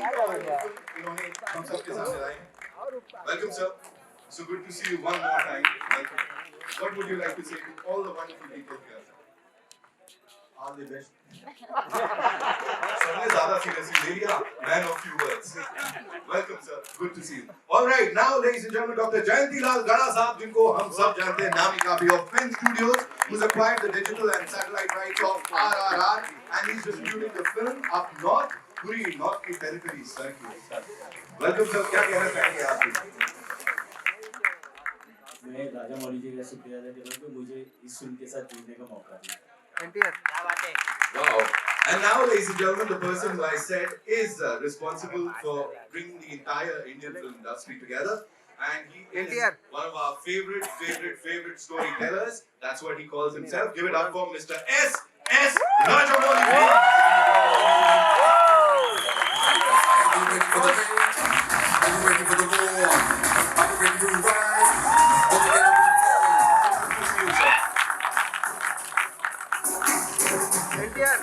इन्होंने हम सबके सामने लाए हैं. Welcome, sir. So good to see you one more time. Welcome. What would you like to say to all the wonderful people here? All the best. सबने ज़्यादा seriously ले लिया. Man of few words. Welcome, sir. Good to see you. All right, now, ladies and gentlemen, Dr. Jayanti Lal Gada साहब, जिनको हम सब जानते हैं नामी काफी of Film Studios, who's acquired the digital and satellite rights of RRR, and he's distributing the film up north, पूरी north की territory sir की. Welcome, sir. क्या कहना चाहेंगे आप? मैं राजा मौली जी का शुक्रिया अदा करूँ कि मुझे इस फिल्म के साथ जुड़ने का मौका दिया. Wow. And now, ladies and gentlemen, the person who I said is responsible for bringing the entire Indian film industry together. And he is one of our favorite storytellers. That's what he calls himself. Give it up for Mr. S. Rajamouli. Are you ready for the rage? Are you ready for the war? Are you ready to rise? Don't you get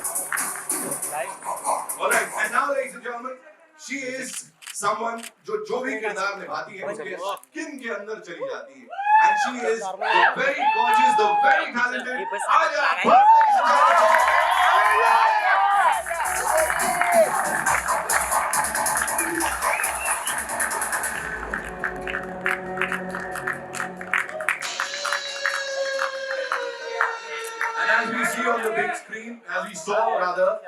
Alright, and now, ladies and gentlemen, she is someone जो भी किरदार निभाती है उसके skin के अंदर चली जाती है. And she is the very gorgeous, the very talented Alia Bhatt. And as we see on the big screen, as we saw rather,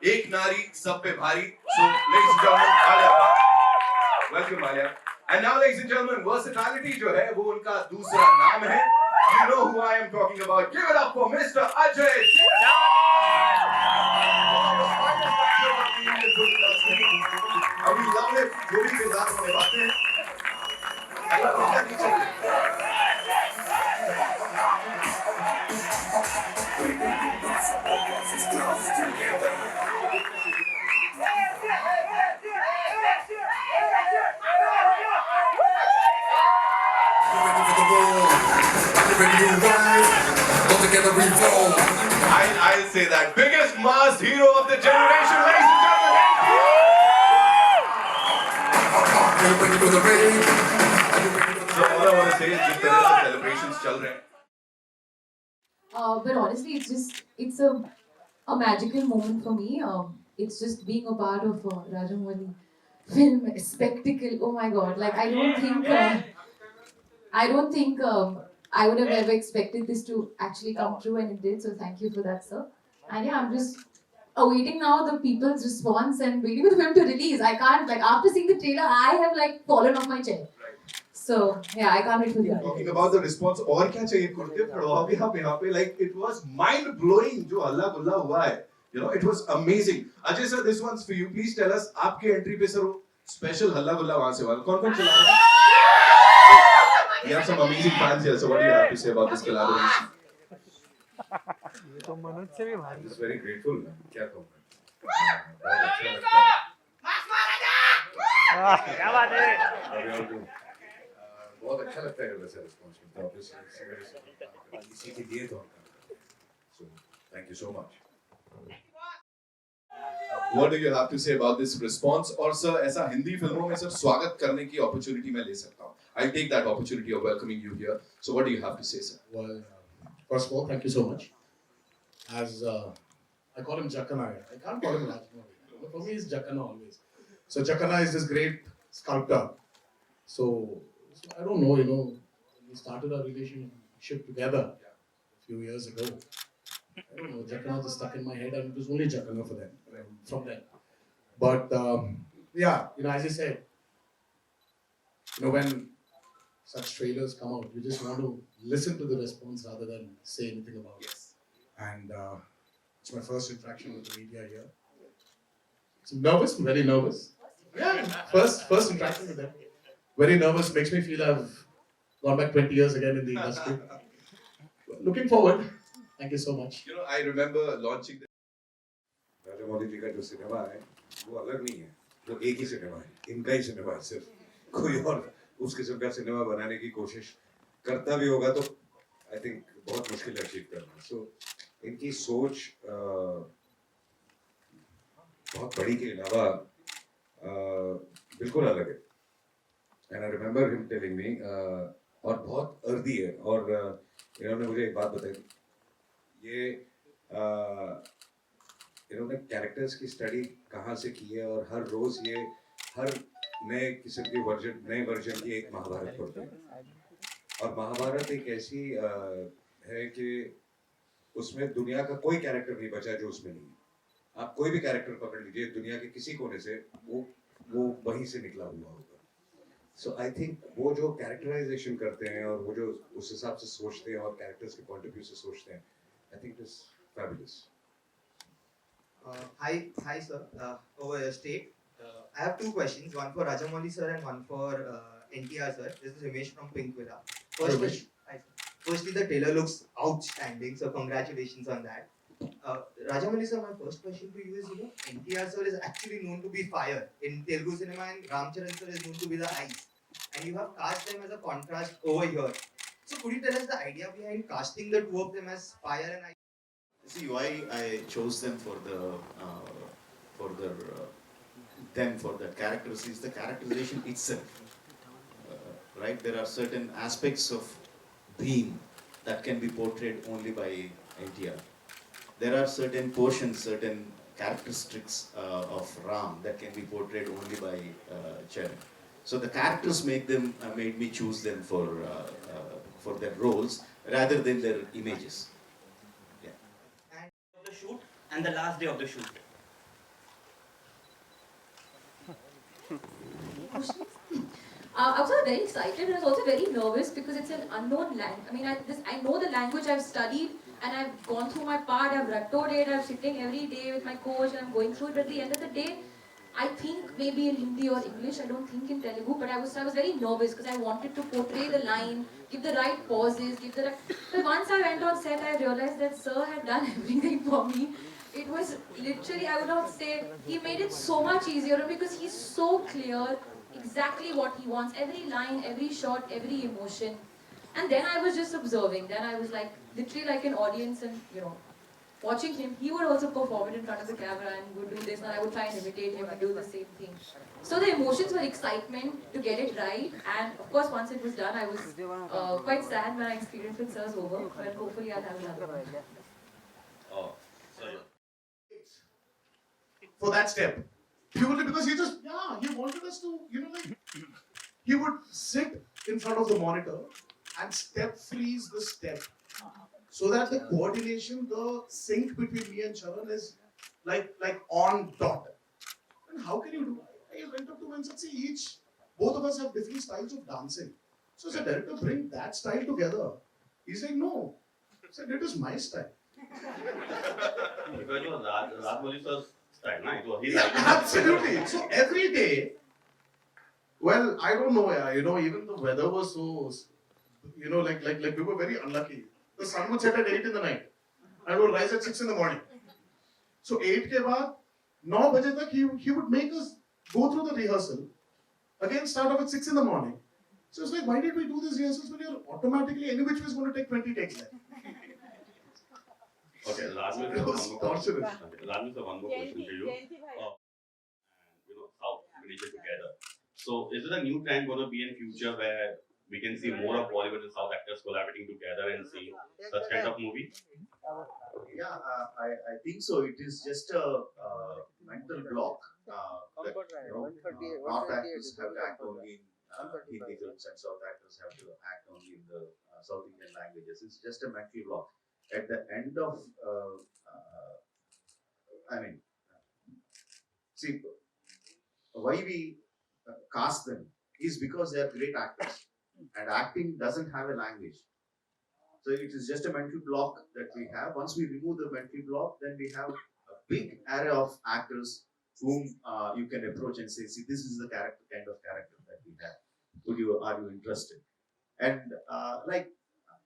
एक नारी सब पे भारी. So, ladies and gentlemen, Alia Bhatt. Welcome, Alia. And now, ladies and gentlemen, versatility जो है वो उनका दूसरा नाम है. You know who I am talking about. Give it up for Mr. Ajay. अभी love it, जो भी किरदार वो निभाते हैं. I'll say that. Biggest masked hero of the generation, ladies and gentlemen. So all I want to say is जिस तरह से celebrations चल रहे हैं. But honestly, it's a magical moment for me. It's just being a part of Rajamouli film spectacle. Oh my God! Like I don't think I would have ever expected this to actually come true, and it did. So thank you for that, sir. And yeah, I'm just awaiting now the people's response and waiting for the film to release. I can't after seeing the trailer, I have fallen off my chair. So yeah, I can't wait for the release. Talking about the response, और क्या चाहिए कुर्ते फड़वा भी आप यहाँ पे like it was mind blowing जो हल्ला गुल्ला हुआ है. You know, it was amazing. Ajay sir, this one's for you. Please tell us आपके entry पे sir वो special हल्ला गुल्ला वहाँ से वाला कौन चला रहा है? We have some amazing fans here. So what do you have to say about this collaboration? ये तो मनोज से भी भारी. Just very grateful. क्या कहूँ मैं? बहुत अच्छा लगता है. क्या बात है? बहुत अच्छा लगता है वैसे रिस्पॉन्स मिलता है. Obviously इसी के लिए तो हम कर रहे हैं. So thank you so much. What do you have to say about this response? और sir ऐसा हिंदी फिल्मों में सर स्वागत करने की opportunity मैं ले सकता हूँ. I'll take that opportunity of welcoming you here. So what do you have to say, sir? Well, first of all, thank you so much. As I call him Jackana, I can't call him Rajmouli. For me, it's Jackana always. So Jackana is this great sculptor. So I don't know, we started our relationship together a few years ago. I don't know, Jackana just stuck in my head, and it was only Jackana for them, from them. But yeah, as you said, when such trailers come out, you just want to listen to the response rather than say anything about it. And it's my first interaction with the media here. So nervous, very nervous. Yeah, first interaction with them. Very nervous, makes me feel I've gone back 20 years again in the industry. Looking forward. Thank you so much. I remember launching the Rajamouli जी का जो cinema है वो अलग नहीं है. वो एक ही cinema है. इनका ही सिनेमा है सिर्फ. कोई और उस किस्म का सिनेमा बनाने की कोशिश करता भी होगा तो आई थिंक बहुत मुश्किल है अचीव करना. सो इनकी सोच बहुत बड़ी के अलावा बिल्कुल अलग है. And I remember him telling me, और बहुत अर्दी है, और इन्होंने मुझे एक बात बताई. ये इन्होंने कैरेक्टर्स की स्टडी कहाँ से की है, और हर रोज ये हर नए किस्म की नए वर्जन की एक महाभारत पढ़ते हैं. और महाभारत एक ऐसी है कि उसमें दुनिया का कोई कैरेक्टर नहीं बचा जो उसमें नहीं है. आप कोई भी कैरेक्टर पकड़ लीजिए दुनिया के किसी कोने से, वो वहीं से निकला हुआ होगा. सो आई थिंक वो जो कैरेक्टराइजेशन करते हैं और वो जो उस हिसाब से सोचते हैं और कैरेक्टर्स के पॉइंट ऑफ व्यू से सोचते हैं, I think it is fabulous. Hi, sir. Over your state. I have two questions. One for Rajamouli sir and one for NTR sir. This is Ramesh from Pink Villa. Ramesh. Firstly, the trailer looks outstanding. So congratulations on that. Rajamouli sir, my first question to you is, NTR sir is actually known to be fire in Telugu cinema, and Ramcharan sir is known to be the ice. And you have cast them as a contrast over here. So could you tell us the idea behind casting the two of them as fire and ice? See why I chose them for that characters is the characterization itself. Right, there are certain aspects of Bhim that can be portrayed only by NTR. There are certain portions, certain characteristics of Ram that can be portrayed only by Charan. So the characters made me choose them for their roles rather than their images. The shoot and the last day of the shoot. I was very excited and I was also very nervous because it's an unknown language. I mean, I know the language, I've studied and I've gone through my part, I've rutted it, I'm sitting every day with my coach and I'm going through it. But at the end of the day, I think maybe in Hindi or English, I don't think in Telugu, but I was very nervous because I wanted to portray the line, give the right pauses, But once I went on set, I realized that Sir had done everything for me. It was literally, I would not say, he made it so much easier because he's so clear exactly what he wants, every line, every shot, every emotion. And then I was just observing. Then I was like, literally like an audience and, watching him. He would also perform it in front of the camera and would do this and I would try and imitate him and do the same thing. So the emotions were excitement to get it right. And of course, once it was done, I was quite sad when I experienced with Sir's over. But hopefully I'll have another one. Oh, sorry. For that step. Purely because he wanted us to, he would sit in front of the monitor and step freeze the step. So that the coordination, the sync between me and Charan is like on dot. And how can you do it? I went up to him and said, see, both of us have different styles of dancing. So I said, director, bring that style together. He's like, no. I said, it is my style. Because Rajamouli sir's style, no? It was his Yeah, absolutely. So every day, well, I don't know, even the weather was so, like we were very unlucky. The sun would set at 8 in the night and would rise at 6 in the morning. So 8 ke baad, 9 baje tak he would make us go through the rehearsal. Again, start off at 6 in the morning. So it's like, why did we do these rehearsals when you're automatically, any which way is going to take 20 takes then? Okay, Rajamouli sir, one more question to you. And South Indonesia together. So is it a new trend going to be in future where we can see more of Bollywood and South actors collaborating together and see such kind of movie? Yeah, I think so. It is just a mental block. North actors have to act only in Hindi films and South actors have to act only in the South Indian languages. It's just a mental block. At the end of, see, why we cast them is because they are great actors. And acting doesn't have a language. So it is just a mental block that we have. Once we remove the mental block, then we have a big array of actors whom you can approach and say, see, this is the kind of character that we have. Are you interested? And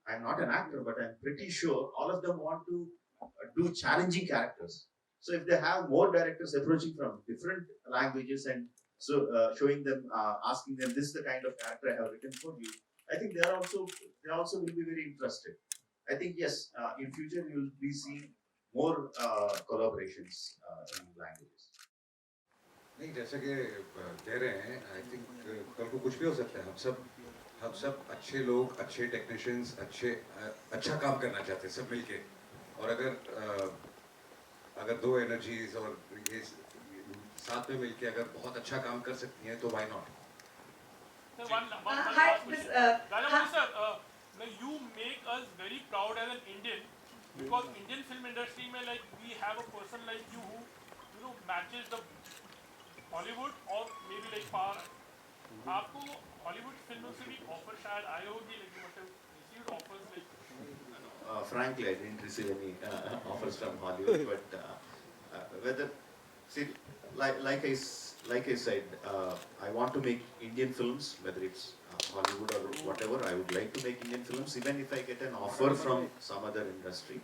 I'm not an actor, but I'm pretty sure all of them want to do challenging characters. So if they have more directors approaching from different languages and showing them, asking them, this is the kind of character I have written for you, I think they also will be very interested. I think yes, in future you will be seeing more collaborations in languages. नहीं जैसे कि कह रहे हैं I think कल को कुछ भी हो सकता है हम सब अच्छे लोग अच्छे टेक्नीशियंस अच्छा काम करना चाहते हैं सब मिलके और अगर दो एनर्जीज और ये साथ में मिलके अगर बहुत अच्छा काम कर सकती हैं तो why not Hi, this, Rajamouli sir, you make us very proud as an Indian because Indian film industry में like we have a person like you who matches the Hollywood or maybe like far. आपको Hollywood फिल्मों से भी offer शायद आए होगी लेकिन मतलब received offers like. Frankly, I didn't receive any offers from Hollywood, but whether see, like I said, I want to make Indian films, whether it's Hollywood or whatever. I would like to make Indian films, even if I get an offer from some other industry.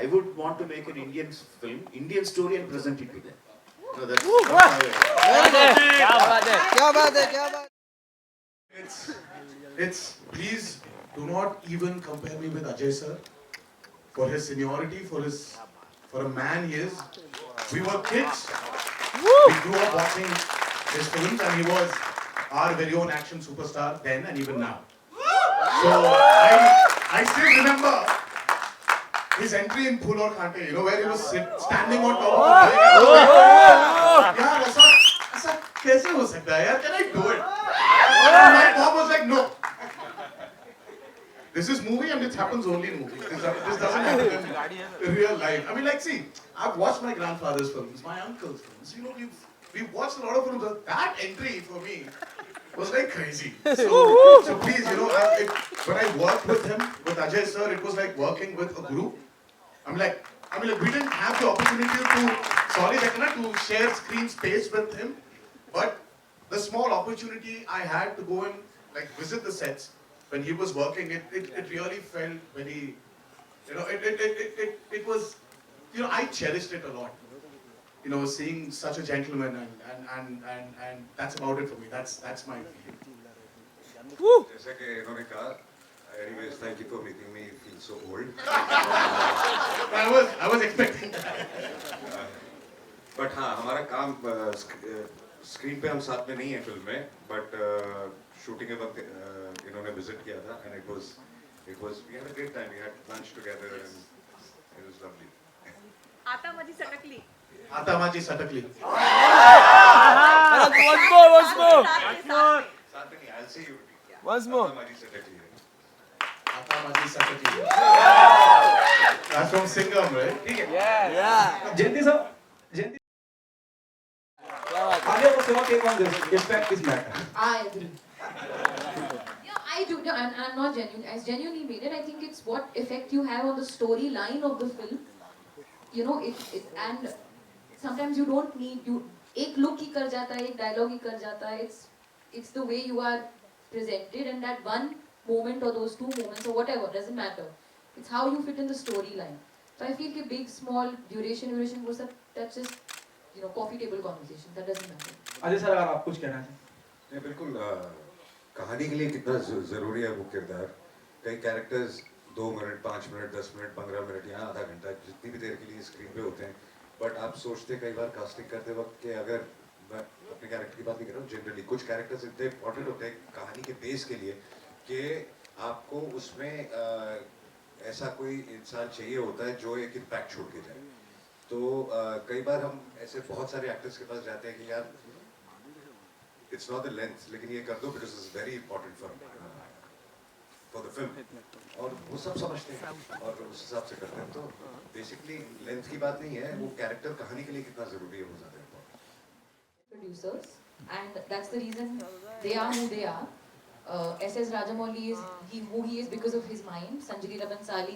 I would want to make an Indian film, Indian story, and present it to them. So that's It's please do not even compare me with Ajay sir for his seniority, for a man he is. We were kids. We grew up watching his films, and he was our very own action superstar then and even now. So I still remember his entry in Phul Aur Kante, where he was standing on top of the building. यार ऐसा कैसे हो सकता है यार? Can I do it? And my mom was like, no. This is movie and it happens only in movies. This doesn't happen in real life. I mean, like, see, I've watched my grandfather's films, my uncle's films. We've watched a lot of films. That entry for me was like crazy. So please, when I worked with him, with Ajay sir, it was like working with a group. I mean, we didn't have the opportunity to share screen space with him, but the small opportunity I had to go and like visit the sets when he was working, it really felt very, it was, I cherished it a lot. Seeing such a gentleman and that's about it for me. That's my feeling. जैसा कि इन्होंने कहा anyways thank you for making me feel so old. I was expecting that. But हाँ हमारा काम screen पे हम साथ में नहीं है फिल्म में but शूटिंग के वक्त इन्होंने विजिट किया था and it was we had a great time. We had lunch together and it was lovely. आता माझी सटकली. Once more. साथ में नहीं I'll see you. Once more. हमारी सटकली है. That's from Singham, right? Yeah. Jayanti sir, Alia was not take on this. Effect is matter. I agree. Yeah, I do. No, and I'm not genuine. I genuinely mean it. I think it's what effect you have on the storyline of the film. And sometimes you don't need एक look ही कर जाता है, एक dialogue ही कर जाता है. It's the way you are presented and that one moment or those two moments or whatever doesn't matter. It's how you fit in the storyline. So I feel कि big, small, duration वो सब that's just coffee table conversation. That doesn't matter. Ajay sir अगर आप कुछ कहना चाहें. नहीं बिल्कुल कहानी के लिए कितना जरूरी है वो किरदार. कई characters 2 minute 5 minute 10 minute 15 minute या आधा घंटा जितनी भी देर के लिए स्क्रीन पे होते हैं बट आप सोचते कई बार कास्टिंग करते वक्त कि अगर मैं अपने कैरेक्टर की बात नहीं कर रहा हूँ जनरली कुछ कैरेक्टर्स इतने इंपॉर्टेंट होते हैं कहानी के बेस के लिए कि आपको उसमें ऐसा कोई इंसान चाहिए होता है जो एक इम्पैक्ट छोड़ के जाए. तो कई बार हम ऐसे बहुत सारे एक्टर्स के पास जाते हैं कि यार इट्स नॉट द लेंथ लेकिन ये कर दो because it's very important for the film और वो सब समझते हैं और उस हिसाब से करते हैं. तो बेसिकली लेंथ की बात नहीं है वो कैरेक्टर कहानी के लिए कितना जरूरी है वो ज्यादा Producers, and that's the reason they are who they are. S.S. Rajamouli is who he is because of his mind. Sanjay Leela Bhansali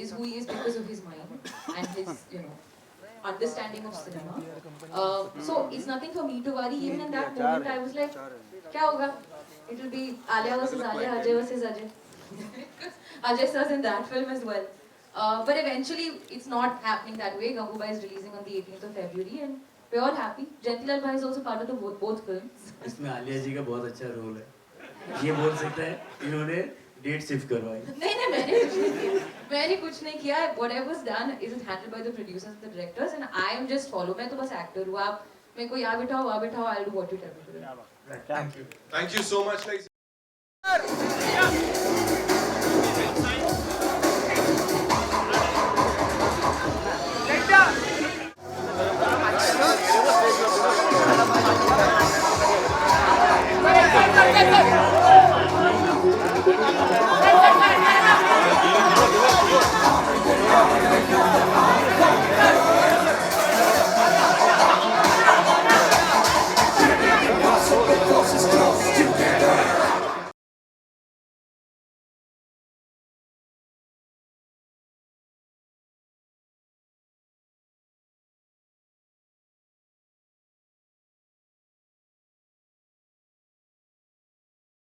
is who he is because of his mind and his understanding of cinema. So it's nothing for me to worry. Even in that moment, I was like, "Kya hoga? It will be Alia versus Alia, Ajay versus Ajay." Ajay sir's in that film as well. But eventually, it's not happening that way. Gangubai is releasing on the 18th of February, and we're all happy. Jayanti Lal Bhai is also part of the both films. इसमें आलिया जी का बहुत अच्छा role है. ये बोल सकता है इन्होंने डेट शिफ्ट करवाई. नहीं मैंने कुछ नहीं किया. Whatever's done is handled by the producers and the directors, and I am just follow. मैं तो बस actor हूँ. आप मेरे को यहाँ बिठाओ वहाँ बिठाओ, I'll do what you tell me to do. Thank you. Thank you so much, ladies.